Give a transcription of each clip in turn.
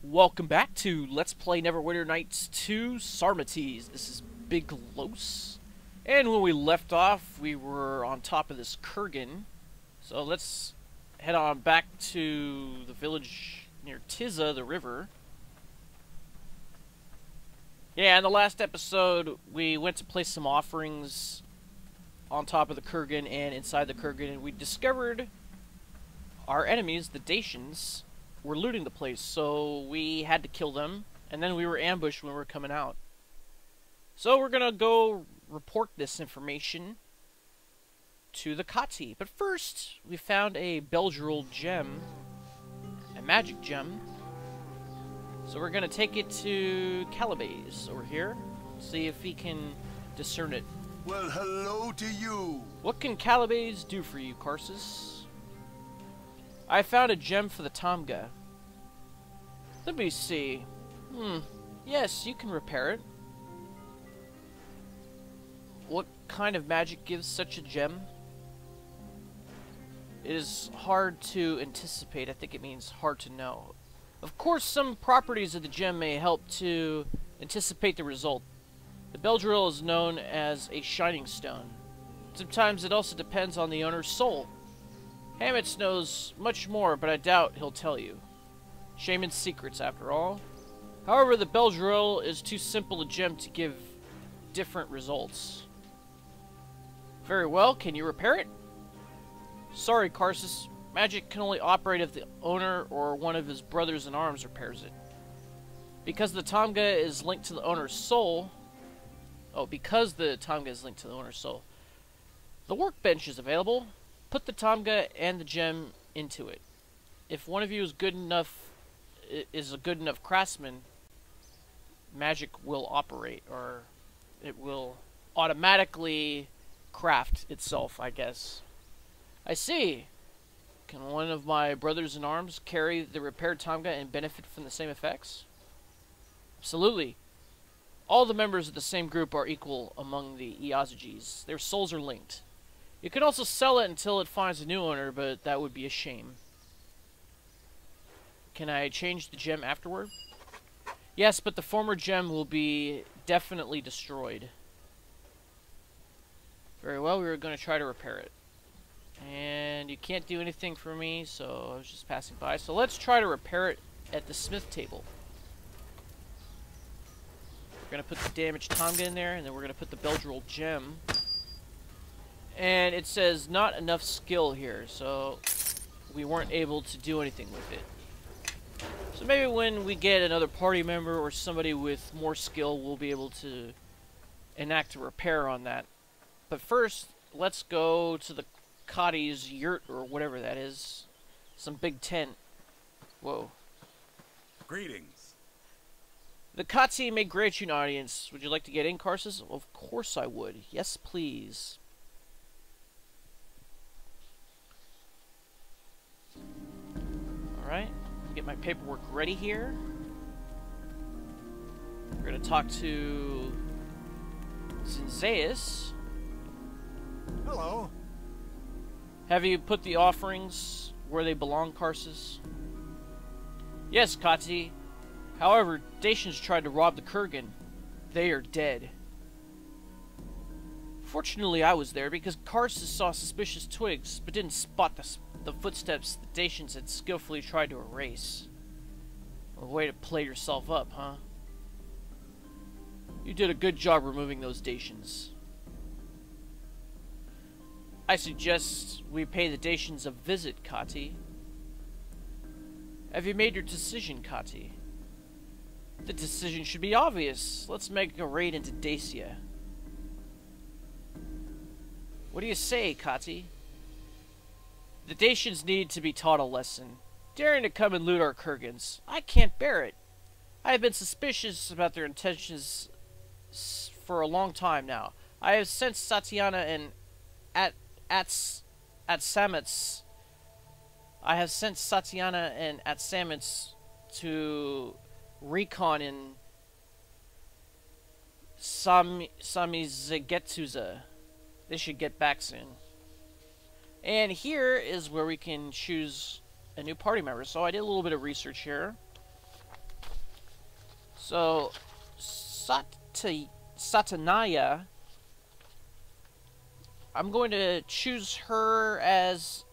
Welcome back to Let's Play Neverwinter Nights 2 Sarmates. This is Big Los. And when we left off, we were on top of this Kurgan. So let's head on back to the village near Tisza, the river. Yeah, in the last episode, we went to place some offerings on top of the Kurgan and inside the Kurgan, and we discovered our enemies, the Dacians, were looting the place, so we had to kill them, and then we were ambushed when we were coming out. So we're gonna go report this information to the Kati. But first, we found a Belduril gem, a magic gem. So we're gonna take it to Kalybes over here, see if he can discern it. Well, hello to you. What can Kalybes do for you, Karsus? I found a gem for the tamga. Let me see. Yes, you can repair it. What kind of magic gives such a gem? It is hard to anticipate. I think it means hard to know. Of course, some properties of the gem may help to anticipate the result. The Belduril is known as a shining stone. Sometimes it also depends on the owner's soul. Hammett knows much more, but I doubt he'll tell you. Shaman's secrets, after all. However, the Belduril is too simple a gem to give different results. Very well, can you repair it? Sorry, Karsus. Magic can only operate if the owner or one of his brothers-in-arms repairs it. Because the tamga is linked to the owner's soul... because the tamga is linked to the owner's soul. The workbench is available. Put the tamga and the gem into it. If one of you is a good enough craftsman, magic will operate, or it will automatically craft itself, I guess. I see. Can one of my brothers-in-arms carry the repaired tamga and benefit from the same effects? Absolutely. All the members of the same group are equal among the Iazyges. Their souls are linked. You can also sell it until it finds a new owner, but that would be a shame. Can I change the gem afterward? Yes, but the former gem will be definitely destroyed. Very well, we were going to try to repair it. And you can't do anything for me, so I was just passing by. So let's try to repair it at the smith table. We're going to put the damaged tamga in there, and then we're going to put the Belduril gem. And it says not enough skill here, so we weren't able to do anything with it. So maybe when we get another party member or somebody with more skill, we'll be able to enact a repair on that. But first, let's go to the Kati's yurt, or whatever that is. Some big tent. Whoa. Greetings. The Kati may grant you an audience. Would you like to get in, Karsus? Of course I would. Yes, please. Alright. Get my paperwork ready here. We're going to talk to Zinzaiis. Hello. Have you put the offerings where they belong, Karsus? Yes, Kati. However, Dacians tried to rob the Kurgan. They are dead. Fortunately, I was there because Karsus saw suspicious twigs, but didn't spot the footsteps the Dacians had skillfully tried to erase. A way to play yourself up, huh? You did a good job removing those Dacians. I suggest we pay the Dacians a visit, Kati. Have you made your decision, Kati? The decision should be obvious. Let's make a raid into Dacia. What do you say, Kati? The Dacians need to be taught a lesson. Daring to come and loot our Kurgans. I can't bear it. I have been suspicious about their intentions for a long time now. I have sent Satanaya and Atsamaz. I have sent Satanaya and Atsamaz to recon in Samizgetuza. They should get back soon. And here is where we can choose a new party member. So I did a little bit of research here. So, Satanaya, I'm going to choose her as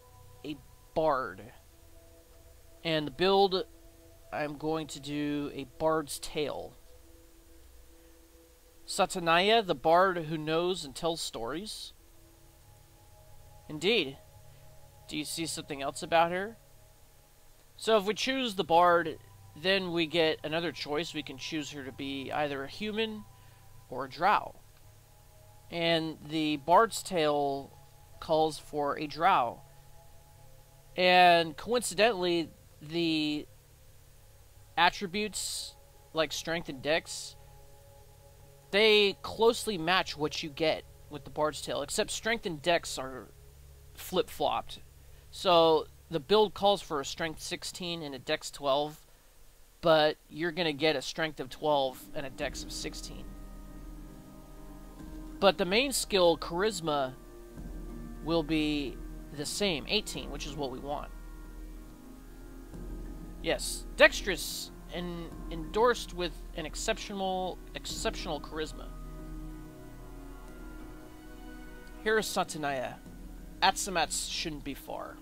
a bard. And the build, I'm going to do a bard's tale. Satanaya, the bard who knows and tells stories. Indeed. Do you see something else about her? So if we choose the bard, then we get another choice. We can choose her to be either a human or a drow. And the bard's tale calls for a drow. And coincidentally, the attributes like strength and dex, they closely match what you get with the bard's tale, except strength and dex are flip-flopped. So the build calls for a strength 16 and a dex 12, but you're going to get a strength of 12 and a dex of 16. But the main skill, charisma, will be the same, 18, which is what we want. Yes, dexterous and endorsed with an exceptional charisma. Here is Satanaya. Atsamaz shouldn't be far.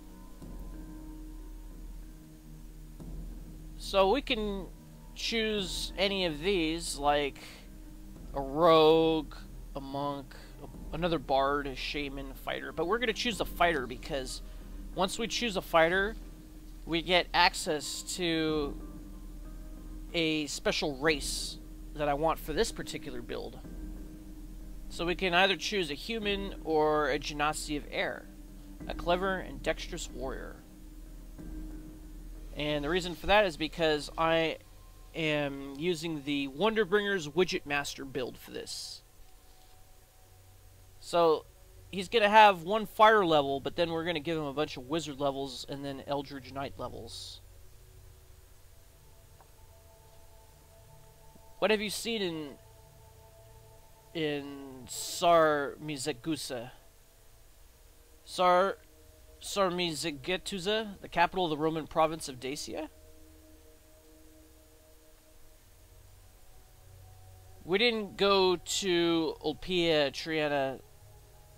So we can choose any of these, like a rogue, a monk, another bard, a shaman, fighter. But we're going to choose a fighter because once we choose a fighter, we get access to a special race that I want for this particular build. So we can either choose a human or a Genasi of air, a clever and dexterous warrior. And the reason for that is because I am using the Wonderbringer's Widget Master build for this. So he's going to have one fire level, but then we're going to give him a bunch of wizard levels and then Eldritch Knight levels. What have you seen in Sarmates? Sarmates, the capital of the Roman province of Dacia? We didn't go to Olpia Triana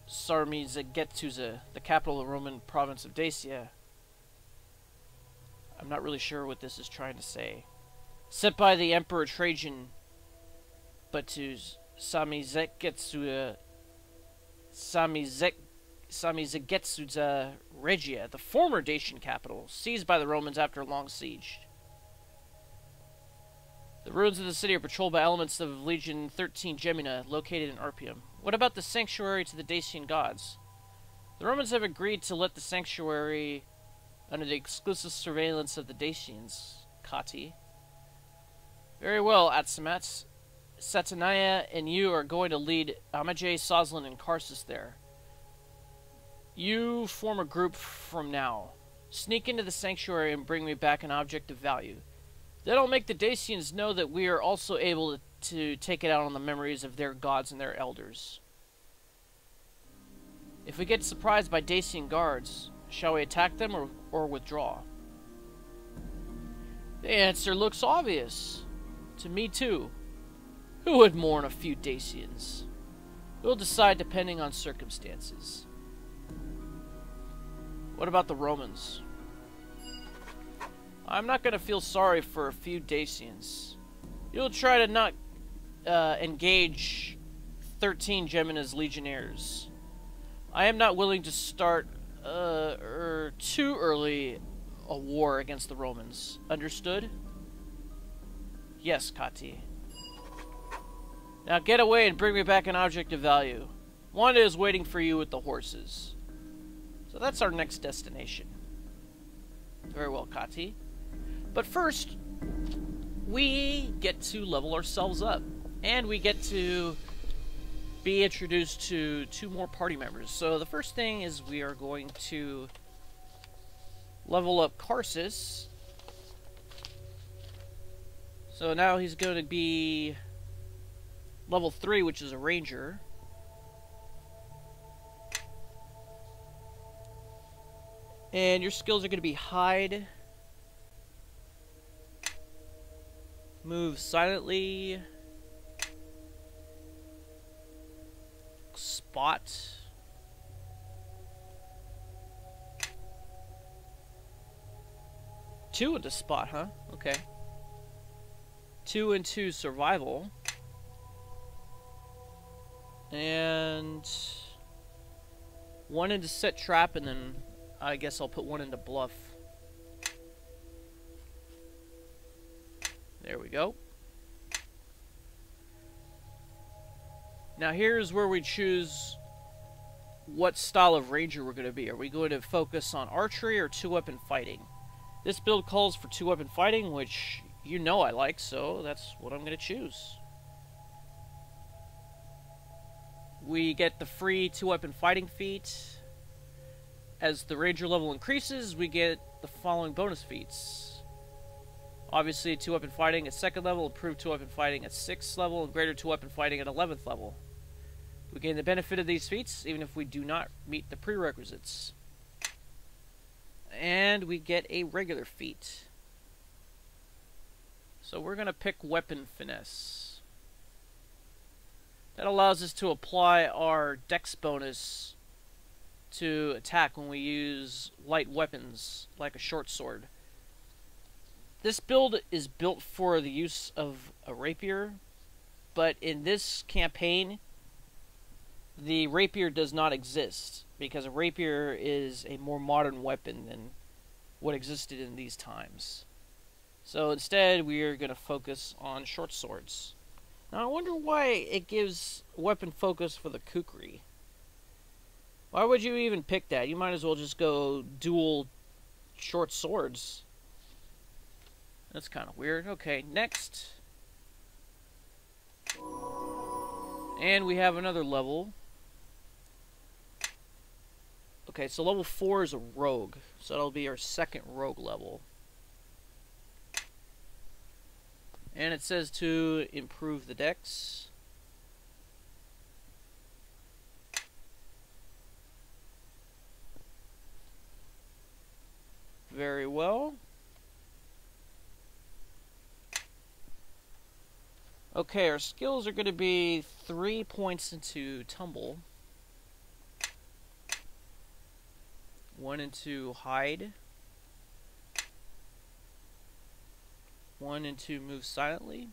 Sarmates, the capital of the Roman province of Dacia. I'm not really sure what this is trying to say. Set by the Emperor Trajan, but to Sarmates Regia, the former Dacian capital, seized by the Romans after a long siege. The ruins of the city are patrolled by elements of Legion 13 Gemina, located in Arpium. What about the sanctuary to the Dacian gods? The Romans have agreed to let the sanctuary under the exclusive surveillance of the Dacians, Kati. Very well, Atsamaz. Satanaya and you are going to lead Iazyges, Soslin, and Karsus there. You form a group from now. Sneak into the sanctuary and bring me back an object of value. That'll make the Dacians know that we are also able to take it out on the memories of their gods and their elders. If we get surprised by Dacian guards, shall we attack them or withdraw? The answer looks obvious. To me too. Who would mourn a few Dacians? We'll decide depending on circumstances. What about the Romans? I'm not going to feel sorry for a few Dacians. You'll try to not engage 13 Gemina's legionnaires. I am not willing to start too early a war against the Romans. Understood? Yes, Kati. Now get away and bring me back an object of value. Wanda is waiting for you with the horses. So that's our next destination. Very well, Kati. But first, we get to level ourselves up. And we get to be introduced to 2 more party members. So the first thing is we are going to level up Karsus. So now he's going to be level 3, which is a ranger. And your skills are going to be hide, Move silently. Spot. Two into spot, huh? Okay. 2 into survival. And 1 into set trap, and then I guess I'll put 1 into bluff. There we go. Now here's where we choose what style of ranger we're going to be. Are we going to focus on archery or 2-weapon fighting? This build calls for 2-weapon fighting, which you know I like, so that's what I'm going to choose. We get the free 2-weapon fighting feat. As the ranger level increases, we get the following bonus feats. Obviously, 2-weapon fighting at 2nd level, improved 2-weapon fighting at 6th level, and greater 2-weapon fighting at 11th level. We gain the benefit of these feats, even if we do not meet the prerequisites. And we get a regular feat. So we're going to pick Weapon Finesse. That allows us to apply our dex bonus to attack when we use light weapons, like a short sword. This build is built for the use of a rapier, but in this campaign, the rapier does not exist, because a rapier is a more modern weapon than what existed in these times. So instead, we are going to focus on short swords. Now, I wonder why it gives weapon focus for the kukri. Why would you even pick that? You might as well just go dual short swords. That's kind of weird. Okay, next. And we have another level. Okay, so level 4 is a rogue. So that'll be our 2nd rogue level. And it says to improve the dex. Very well. Okay, our skills are going to be 3 points into tumble. 1 into hide. 1 into move silently.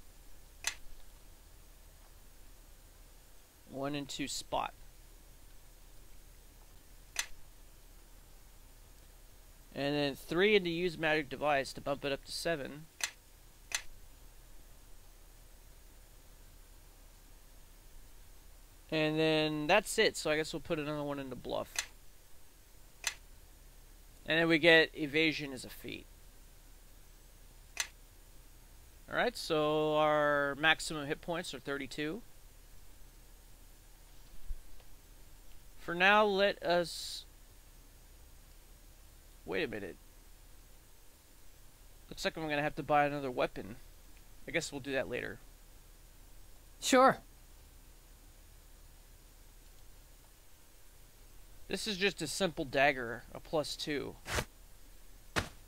1 into spot. And then 3 into use magic device to bump it up to 7. And then that's it, so I guess we'll put another 1 into bluff. And then we get evasion as a feat. Alright, so our maximum hit points are 32. For now, let us... Wait a minute. Looks like I'm going to have to buy another weapon. I guess we'll do that later. Sure. This is just a simple dagger, a +2.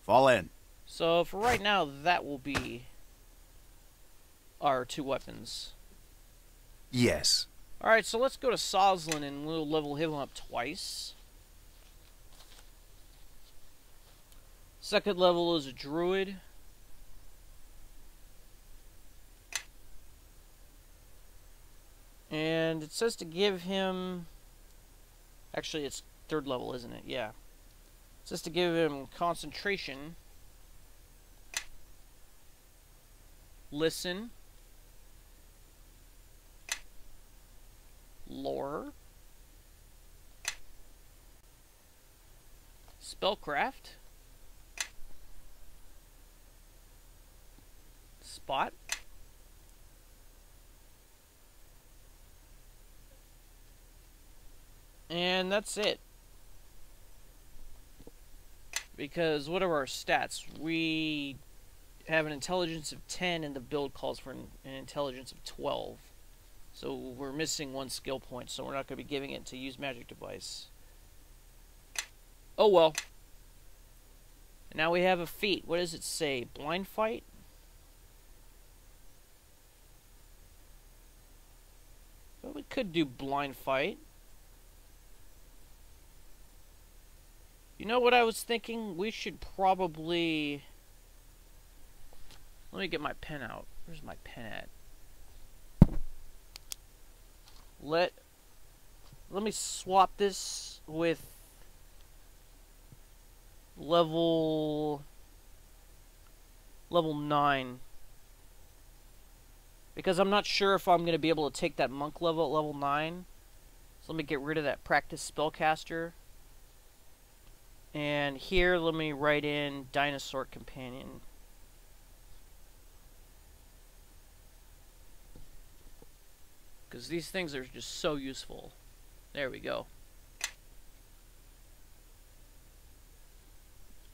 Fall in. So for right now, that will be our 2 weapons. Yes. Alright, so let's go to Soslin and we'll level him up twice. 2nd level is a druid. And it says to give him... Actually, it's 3rd level, isn't it? Yeah. It says to give him concentration. Listen. Lore. Spellcraft. Spot. And that's it. Because what are our stats? We have an intelligence of 10 and the build calls for an intelligence of 12. So we're missing 1 skill point, so we're not going to be giving it to use magic device. Oh well. Now we have a feat. What does it say? Blind fight? could do blind fight. You know what I was thinking? We should probably... Let me get my pen out. Where's my pen at? Let me swap this with level 9. Because I'm not sure if I'm going to be able to take that monk level at level 9. So let me get rid of that practice spellcaster. And here, let me write in Dinosaur Companion. Because these things are just so useful. There we go.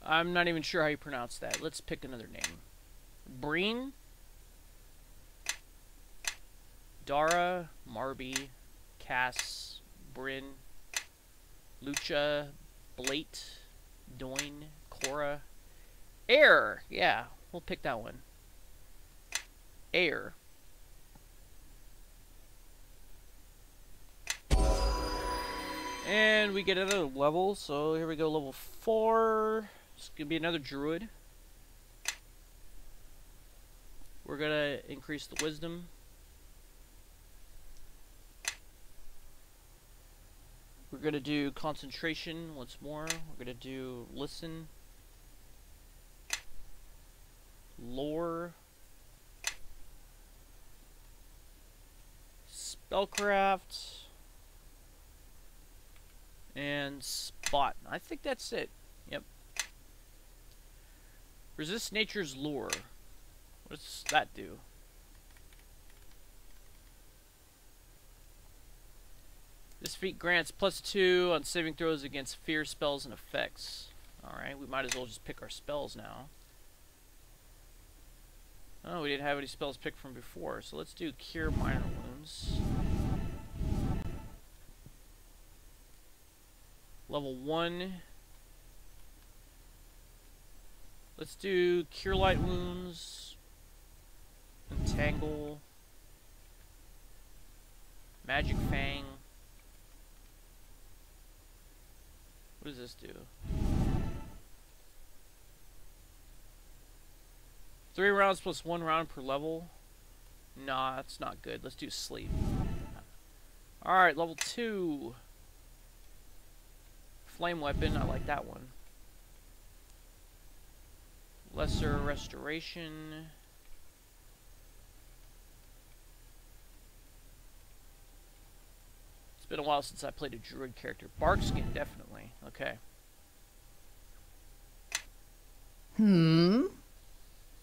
I'm not even sure how you pronounce that. Let's pick another name. Breen? Dara, Marby, Cass, Bryn, Lucha, Blate, Doin, Cora. Air! Yeah, we'll pick that one. Air. And we get another level, so here we go, level 4. It's gonna be another druid. We're gonna increase the wisdom. We're gonna do concentration once more. We're gonna do listen, lore, spellcraft, and spot. I think that's it. Yep. Resist nature's lure. What does that do? This feat grants +2 on saving throws against fear spells and effects. Alright, we might as well just pick our spells now. Oh, we didn't have any spells picked from before, so let's do Cure Minor Wounds. Level 1. Let's do Cure Light Wounds. Entangle. Magic Fang. What does this do? 3 rounds plus 1 round per level. Nah, that's not good. Let's do Sleep. Alright, level 2. Flame Weapon, I like that one. Lesser Restoration. It's been a while since I played a druid character. Barkskin, definitely. Okay.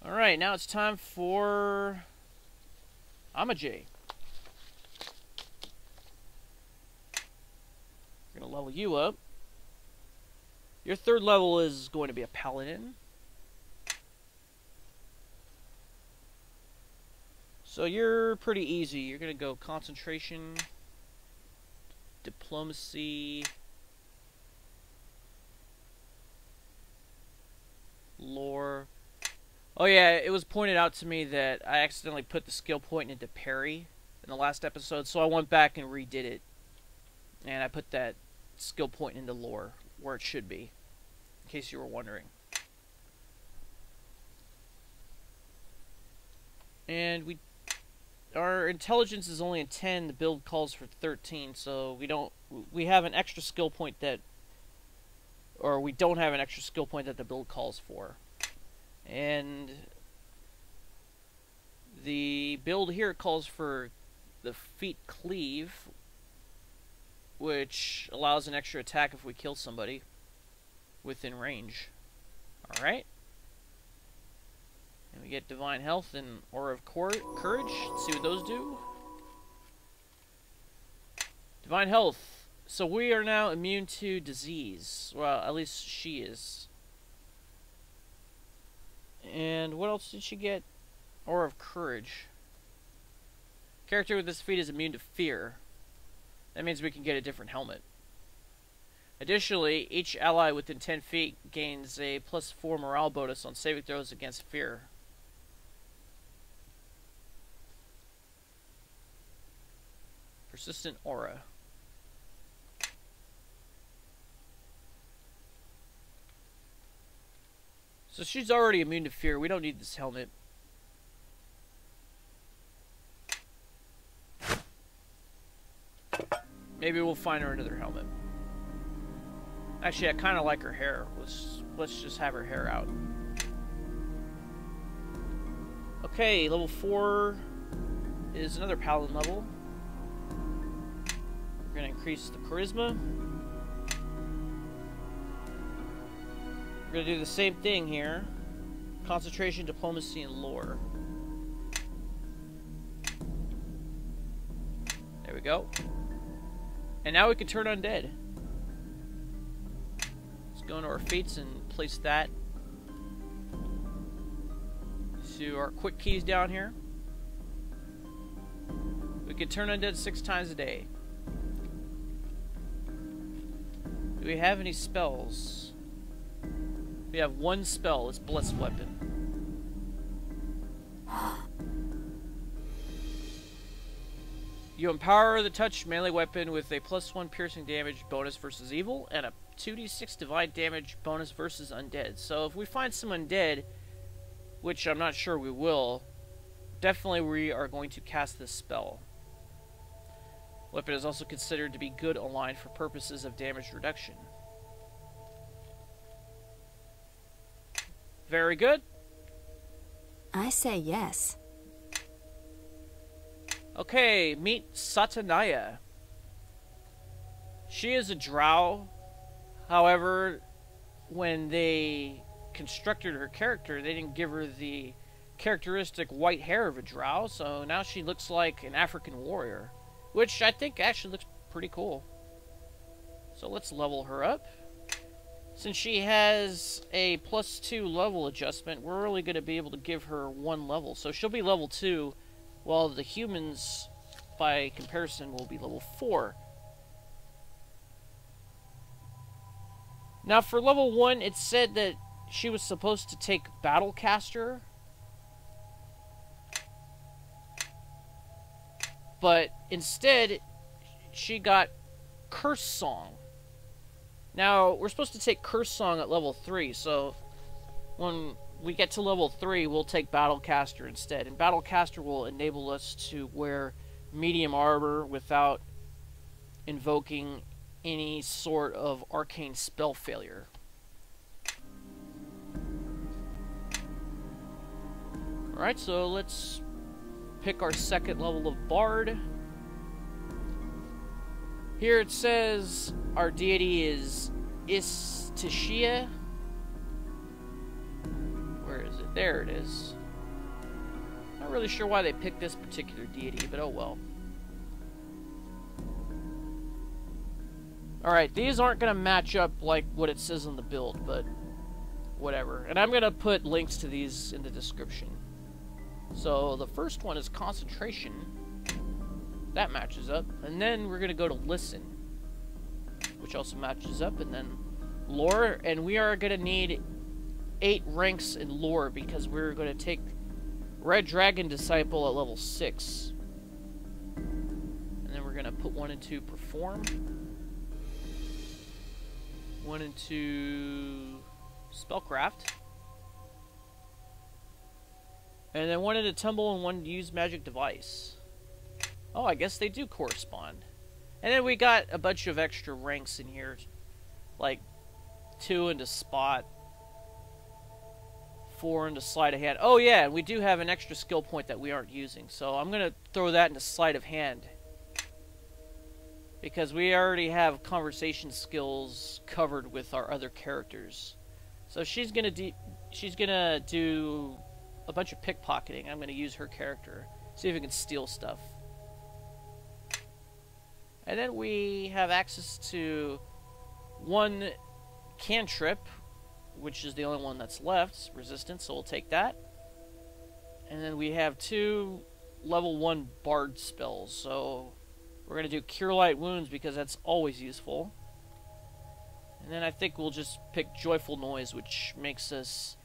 Alright, now it's time for Iazyges. We're going to level you up. Your 3rd level is going to be a paladin. So you're pretty easy. You're going to go concentration, diplomacy, lore. Oh yeah, it was pointed out to me that I accidentally put the skill point into parry in the last episode, so I went back and redid it. And I put that skill point into lore, where it should be, in case you were wondering. And our intelligence is only in 10, the build calls for 13, so we have an extra skill point that, or we don't have an extra skill point that the build calls for. And the build here calls for the feat Cleave, which allows an extra attack if we kill somebody within range. Alright. And we get Divine Health and Aura of Courage. Let's see what those do. Divine Health. So we are now immune to disease. Well, at least she is. And what else did she get? Aura of Courage. Character with this feat is immune to fear. That means we can get a different helmet. Additionally, each ally within 10 feet gains a +4 morale bonus on saving throws against fear. Persistent aura. So she's already immune to fear. We don't need this helmet. Maybe we'll find her another helmet. Actually, I kind of like her hair. Let's just have her hair out. Okay, level 4 is another paladin level. We're going to increase the charisma. We're going to do the same thing here. Concentration, diplomacy, and lore. There we go. And now we can turn undead. Let's go into our fates and place that to our quick keys down here. We can turn undead 6 times a day. Do we have any spells? We have 1 spell. It's Blessed Weapon. You empower the touch melee weapon with a +1 piercing damage bonus versus evil and a 2d6 divine damage bonus versus undead. So if we find some undead, which I'm not sure we will, definitely we are going to cast this spell. Weapon is also considered to be good aligned for purposes of damage reduction. Very good. I say yes. Okay, meet Satanaya. She is a Drow. However, when they constructed her character, they didn't give her the characteristic white hair of a Drow, so now she looks like an African warrior, which I think actually looks pretty cool. So let's level her up. Since she has a +2 level adjustment, we're only going to be able to give her 1 level, so she'll be level 2, while the humans, by comparison, will be level 4. Now, for level 1, it said that she was supposed to take Battlecaster, but instead, she got Curse Song. Now, we're supposed to take Curse Song at level 3, so when we get to level 3, we'll take Battlecaster instead. And Battlecaster will enable us to wear medium armor without invoking any sort of arcane spell failure. Alright, so let's pick our 2nd level of Bard. Here it says our deity is Tisza. Where is it? There it is. Not really sure why they picked this particular deity, but oh well. Alright, these aren't going to match up like what it says on the build, but whatever. And I'm going to put links to these in the description. So the first one is Concentration. That matches up. And then we're going to go to Listen, which also matches up. And then Lore. And we are going to need 8 ranks in Lore because we're going to take Red Dragon Disciple at level 6. And then we're going to put 1 into Perform. 1 into Spellcraft. And then 1 into Tumble and 1 to Use Magic Device. Oh, I guess they do correspond. And then we got a bunch of extra ranks in here. Like 2 into Spot. 4 into Sleight of Hand. Oh yeah, and we do have an extra skill point that we aren't using. So I'm going to throw that into Sleight of Hand. Because we already have conversation skills covered with our other characters. So she's gonna do a bunch of pickpocketing. I'm gonna use her character. See if we can steal stuff. And then we have access to 1 cantrip, which is the only one that's left, resistance, so we'll take that. And then we have 2 level 1 bard spells, so we're going to do Cure Light Wounds because that's always useful. And then I think we'll just pick Joyful Noise, which makes us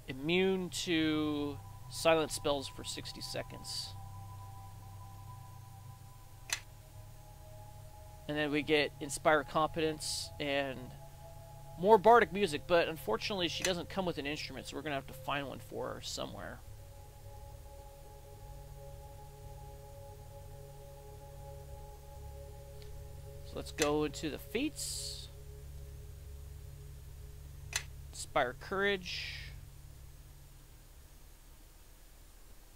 immune to silent spells for 60 seconds. And then we get Inspire Competence and more bardic music, but unfortunately she doesn't come with an instrument, so we're going to have to find one for her somewhere. So let's go into the feats. Inspire Courage.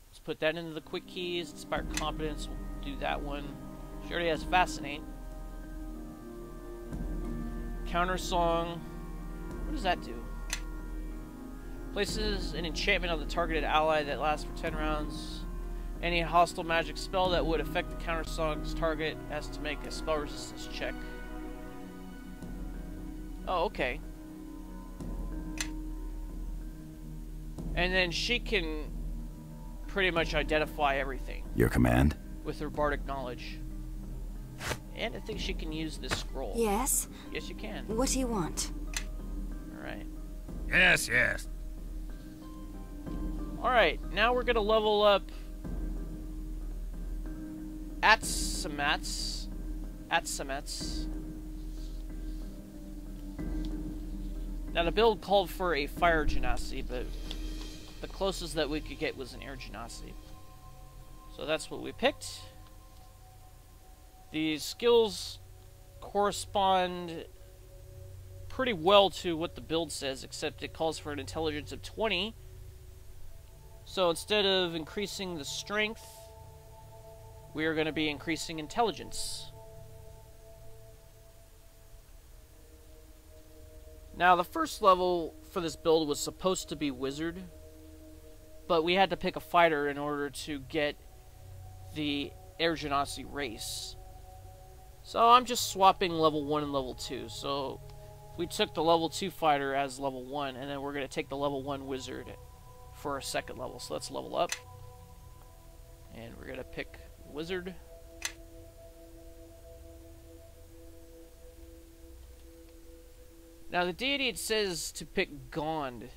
Let's put that into the quick keys. Inspire Competence, we'll do that one. She already has Fascinate. Counter Song. What does that do? Places an enchantment on the targeted ally that lasts for 10 rounds. Any hostile magic spell that would affect the counter song's target has to make a spell resistance check. Oh, okay. And then she can pretty much identify everything. Your command? With her bardic knowledge. And I think she can use this scroll. Yes? Yes, you can. What do you want? Alright. Yes, yes. Alright, now we're gonna level up Atsamaz. Now the build called for a Fire Genasi, but the closest that we could get was an Air Genasi. So that's what we picked. The skills correspond pretty well to what the build says, except it calls for an intelligence of 20. So instead of increasing the strength, we are going to be increasing intelligence. Now the first level for this build was supposed to be Wizard, but we had to pick a fighter in order to get the Air Genasi race. So I'm just swapping level 1 and level 2. So we took the level 2 fighter as level 1, and then we're going to take the level 1 wizard for our second level. So let's level up. And we're going to pick wizard. Now the deity, it says to pick Gond,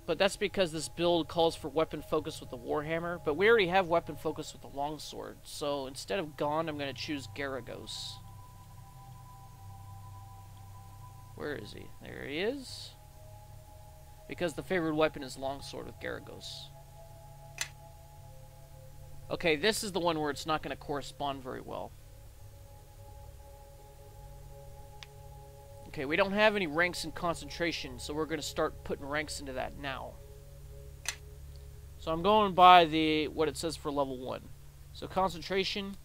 but that's because this build calls for weapon focus with the Warhammer, but we already have weapon focus with the longsword. So instead of Gond, I'm going to choose Garagos. Where is he? There he is. Because the favorite weapon is longsword with Garagos. Okay, this is the one where it's not going to correspond very well. Okay, we don't have any ranks in concentration, so we're going to start putting ranks into that now. So I'm going by what it says for level 1. So concentration.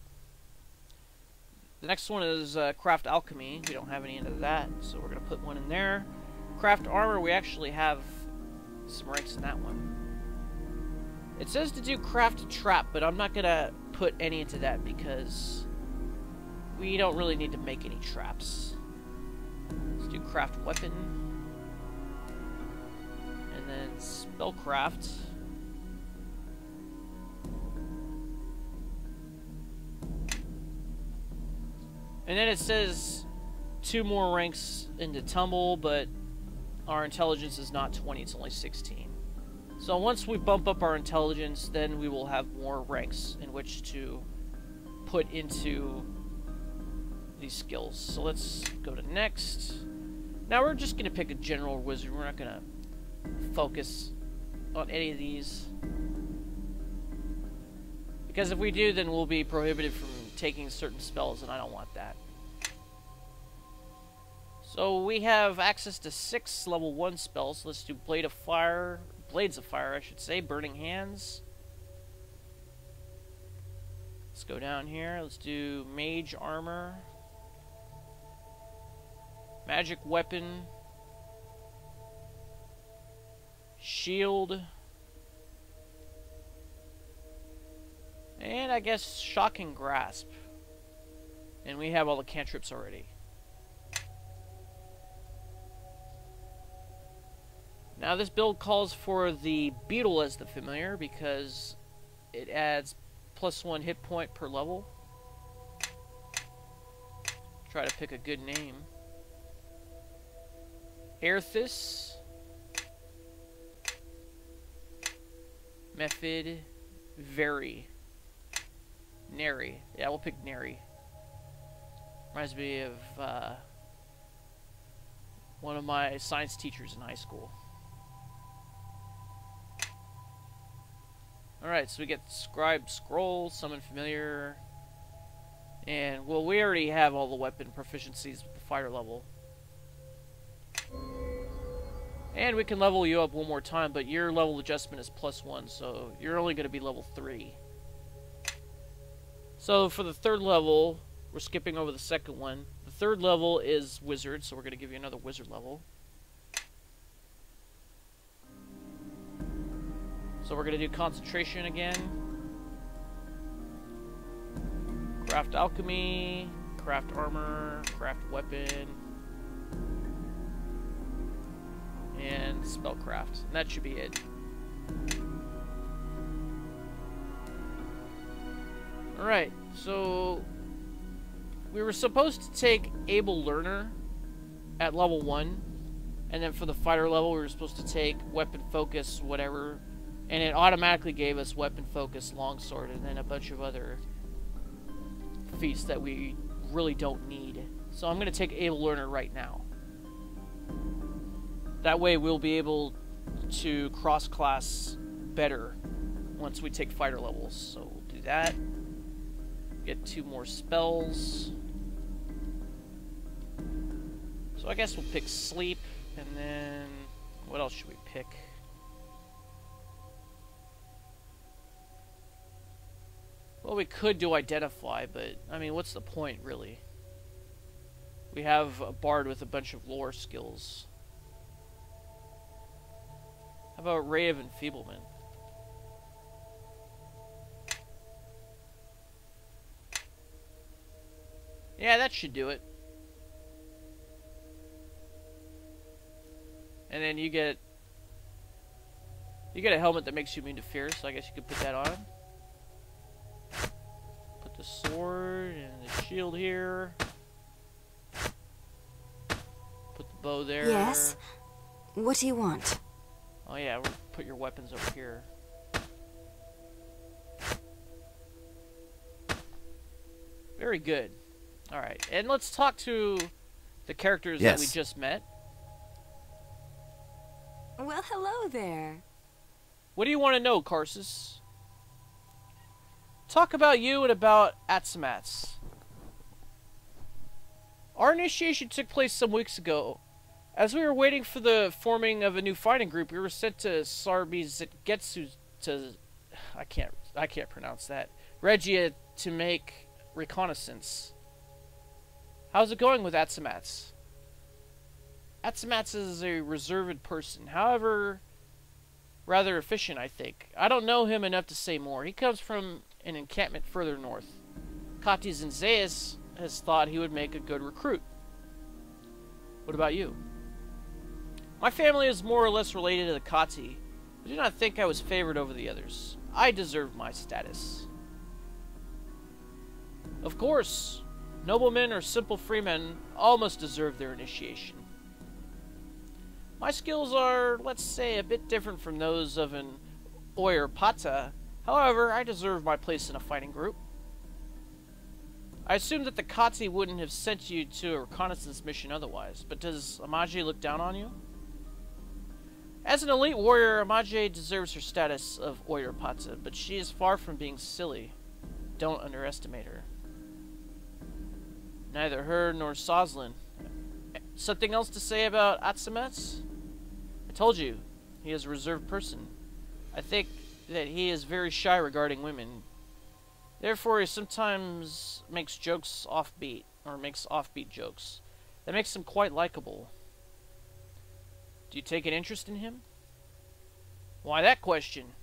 The next one is craft alchemy. We don't have any into that, so we're going to put one in there. Craft armor, we actually have some ranks in that one. It says to do craft trap, but I'm not going to put any into that because we don't really need to make any traps. Let's do craft weapon. And then spellcraft. And then it says 2 more ranks into tumble, but our intelligence is not 20, it's only 16. So once we bump up our intelligence, then we will have more ranks in which to put into these skills. So let's go to next. Now we're just going to pick a general wizard. We're not going to focus on any of these. Because if we do, then we'll be prohibited from taking certain spells, and I don't want that. So we have access to 6 level 1 spells. Let's do Blades of Fire, I should say, Burning Hands. Let's go down here. Let's do Mage Armor, Magic Weapon, Shield, and I guess Shocking Grasp. And we have all the cantrips already. Now this build calls for the Beetle as the familiar because it adds +1 hit point per level. Try to pick a good name. Airthis, Method, Very, Nary. Yeah, we'll pick Nary. Reminds me of one of my science teachers in high school. Alright, so we get Scribe Scroll, Summon Familiar, and, well, we already have all the weapon proficiencies with the fire level. And we can level you up one more time, but your level adjustment is +1, so you're only going to be level 3. So for the third level, we're skipping over the second one. The third level is Wizard, so we're going to give you another Wizard level. So we're going to do Concentration again. Craft Alchemy, Craft Armor, Craft Weapon, and Spellcraft. And that should be it. Alright, so we were supposed to take Able Learner at level 1, and then for the fighter level we were supposed to take Weapon Focus, whatever, and it automatically gave us Weapon Focus, Longsword, and then a bunch of other feats that we really don't need. So I'm going to take Able Learner right now. That way we'll be able to cross-class better once we take fighter levels. So we'll do that. Get 2 more spells. So I guess we'll pick Sleep, and then what else should we pick? Well, we could do Identify, but I mean, what's the point, really? We have a bard with a bunch of lore skills. How about Ray of Enfeeblement? Yeah, that should do it. And then you get a helmet that makes you immune to fear, so I guess you could put that on. Put the sword and the shield here. Put the bow there. Yes? What do you want? Oh yeah, we'll put your weapons over here. Very good. Alright, and let's talk to the characters that we just met. Well, hello there. What do you want to know, Karsus? Talk about you and about Atsamaz. Our initiation took place some weeks ago. As we were waiting for the forming of a new fighting group, we were sent to Sarmates to I can't pronounce that. Regia to make reconnaissance. How's it going with Atsamaz? Atsamaz is a reserved person, however, rather efficient, I think. I don't know him enough to say more. He comes from an encampment further north. Kati Zinzaiis has thought he would make a good recruit. What about you? My family is more or less related to the Kati. I do not think I was favored over the others. I deserve my status. Of course, noblemen or simple freemen all must deserve their initiation. My skills are, let's say, a bit different from those of an Oyer Pata. However, I deserve my place in a fighting group. I assume that the Kati wouldn't have sent you to a reconnaissance mission otherwise, but does Iazyges look down on you? As an elite warrior, Iazyges deserves her status of Oyer Pata, but she is far from being silly. Don't underestimate her. Neither her nor Soslin. Something else to say about Atsamaz? I told you, he is a reserved person. I think that he is very shy regarding women. Therefore, he sometimes makes jokes offbeat, or makes offbeat jokes. That makes him quite likable. Do you take an interest in him? Why that question?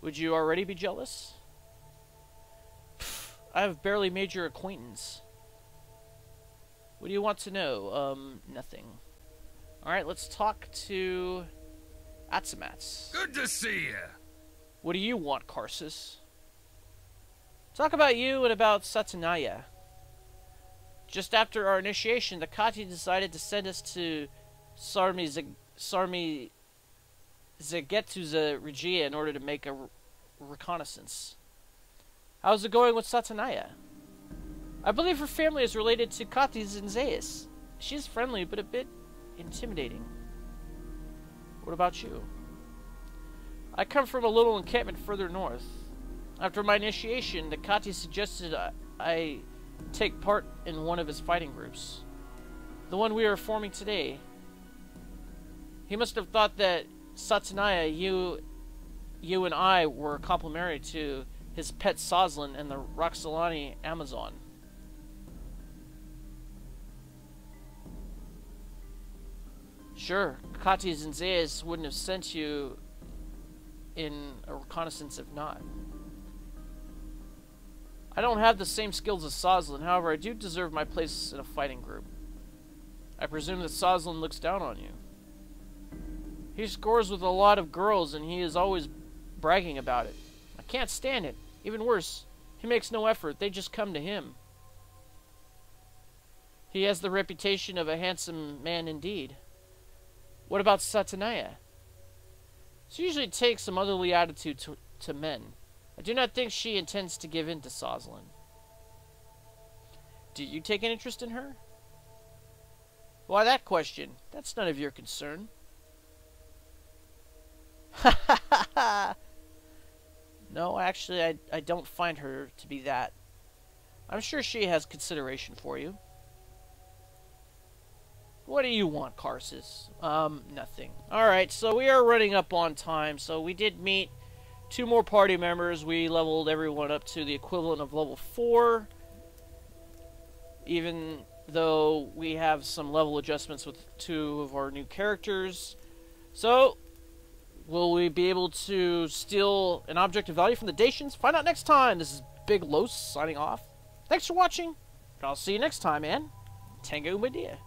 Would you already be jealous? Pfft, I have barely made your acquaintance. What do you want to know? Nothing. Alright, let's talk to Atsamaz. Good to see you. What do you want, Karsus? Talk about you and about Satanaya. Just after our initiation, the Kati decided to send us to Sarmates Regia in order to make a reconnaissance. How's it going with Satanaya? I believe her family is related to Kati Zinzaiis. She's friendly, but a bit intimidating. What about you? I come from a little encampment further north. After my initiation, the Kati suggested I take part in one of his fighting groups. The one we are forming today. He must have thought that Satanaya, you and I were complementary to his pet Sozlin and the Roxolani Amazon. Sure, Kati Zinzaiis wouldn't have sent you in a reconnaissance if not. I don't have the same skills as Sozlin, however, I do deserve my place in a fighting group. I presume that Sozlin looks down on you. He scores with a lot of girls and he is always bragging about it. I can't stand it. Even worse, he makes no effort, they just come to him. He has the reputation of a handsome man indeed. What about Satanaya? She usually takes a motherly attitude to men. I do not think she intends to give in to Sozlin. Do you take an interest in her? Why that question? That's none of your concern. Ha ha ha ha! No, actually, I don't find her to be that. I'm sure she has consideration for you. What do you want, Karsus? Nothing. Alright, so we are running up on time. So we did meet 2 more party members. We leveled everyone up to the equivalent of level 4. Even though we have some level adjustments with 2 of our new characters. So, will we be able to steal an object of value from the Dacians? Find out next time. This is Big Los signing off. Thanks for watching. I'll see you next time, man. Tango Medea.